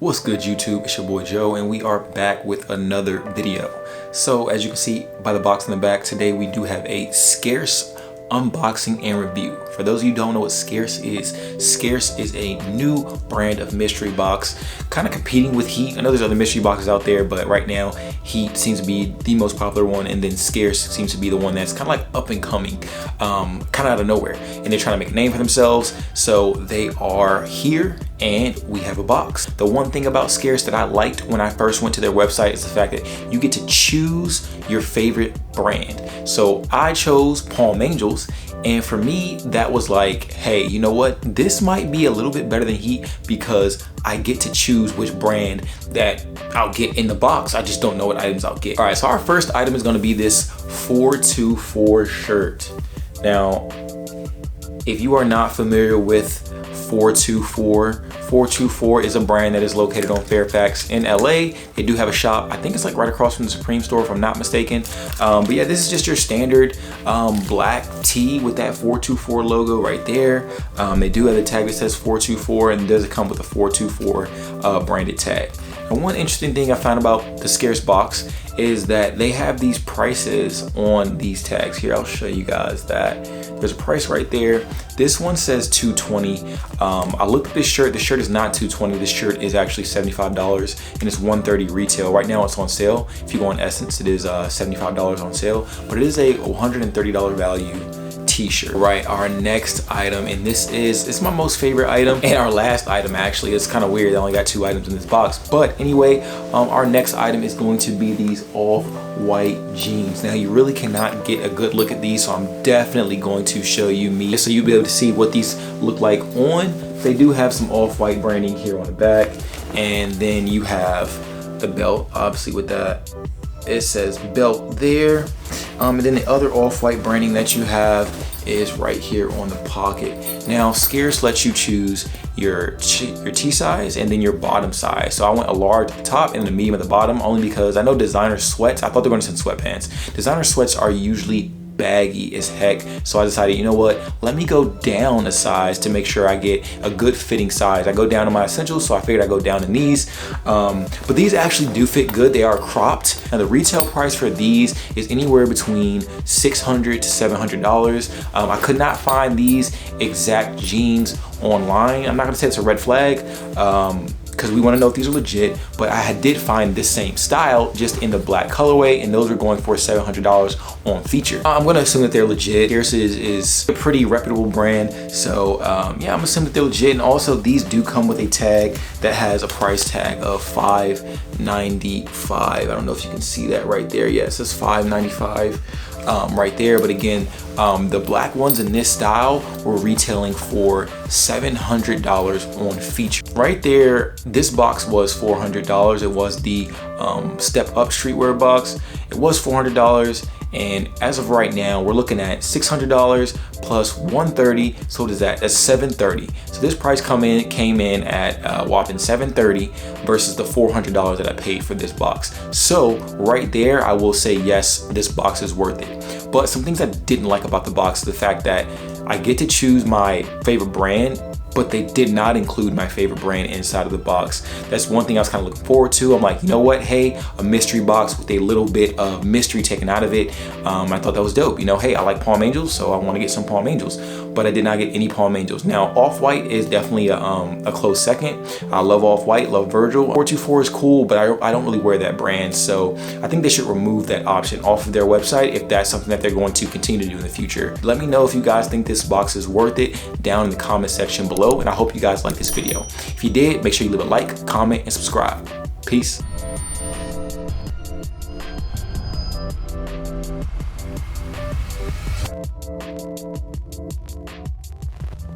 What's good, YouTube? It's your boy Joe, and we are back with another video. So as you can see by the box in the back, today we do have a Scarce unboxing and review. For those of you who don't know what Scarce is a new brand of mystery box, kind of competing with Heat. I know there's other mystery boxes out there, but right now Heat seems to be the most popular one, and then Scarce seems to be the one that's kind of like up and coming, kind of out of nowhere, and they're trying to make a name for themselves. So they are here, and we have a box. The one thing about Scarce that I liked when I first went to their website is the fact that you get to choose your favorite brand. So I chose Palm Angels, and for me that was like, hey, you know what, this might be a little bit better than Heat because I get to choose which brand that I'll get in the box. I just don't know what items I'll get. All right, so our first item is going to be this 424 shirt. Now, if you are not familiar with 424 is a brand that is located on Fairfax in LA. They do have a shop, I think it's like right across from the Supreme store if I'm not mistaken. But yeah, this is just your standard black tee with that 424 logo right there. They do have a tag that says 424, and it does come with a 424 branded tag. And one interesting thing I found about the Scarce box is that they have these prices on these tags. Here, I'll show you guys that. There's a price right there. This one says $220. I looked at this shirt. The shirt is not $220. This shirt is actually $75, and it's $130 retail. Right now it's on sale. If you go on Essence, it is $75 on sale, but it is a $130 value t-shirt. Right, our next item, and it's my most favorite item and our last item. Actually, it's kind of weird, I only got 2 items in this box, but anyway, our next item is going to be these off-white jeans. Now, you really cannot get a good look at these, so I'm definitely going to show you me so you'll be able to see what these look like on. They do have some off-white branding here on the back, and then you have the belt, obviously with that it says belt there, and then the other off-white branding that you have is right here on the pocket. Now, Scarce lets you choose your T size and then your bottom size. So I went a large at the top and a medium at the bottom, only because I know designer sweats, I thought they were gonna send sweatpants. Designer sweats are usually baggy as heck, so I decided, you know what, let me go down a size to make sure I get a good fitting size. I go down to my essentials, so I figured I'd go down in these, but these actually do fit good. They are cropped, and the retail price for these is anywhere between $600 to $700. I could not find these exact jeans online. I'm not gonna say it's a red flag, because we want to know if these are legit, but I did find this same style just in the black colorway, and those are going for $700 on feature. I'm going to assume that they're legit. Scarce is a pretty reputable brand, so yeah, I'm assuming that they're legit. And also, these do come with a tag that has a price tag of $595. I don't know if you can see that right there. Yeah, it says $595 right there. But again, the black ones in this style were retailing for $700 on feature. Right there, this box was $400. It was the Step Up streetwear box. It was $400, and as of right now, we're looking at $600 plus $130. So what is that? That's $730. So this price came in at whopping $730 versus the $400 that I paid for this box. So right there, I will say yes, this box is worth it. But some things I didn't like about the box is the fact that I get to choose my favorite brand, but they did not include my favorite brand inside of the box. That's one thing I was kind of looking forward to. I'm like, you know what? Hey, a mystery box with a little bit of mystery taken out of it. I thought that was dope. You know, hey, I like Palm Angels, so I want to get some Palm Angels, but I did not get any Palm Angels. Now, Off-White is definitely a close second. I love Off-White, love Virgil. 424 is cool, but I don't really wear that brand, so I think they should remove that option off of their website if that's something that they're going to continue to do in the future. Let me know if you guys think this box is worth it down in the comment section below, and I hope you guys like this video. If you did, make sure you leave a like, comment, and subscribe. Peace.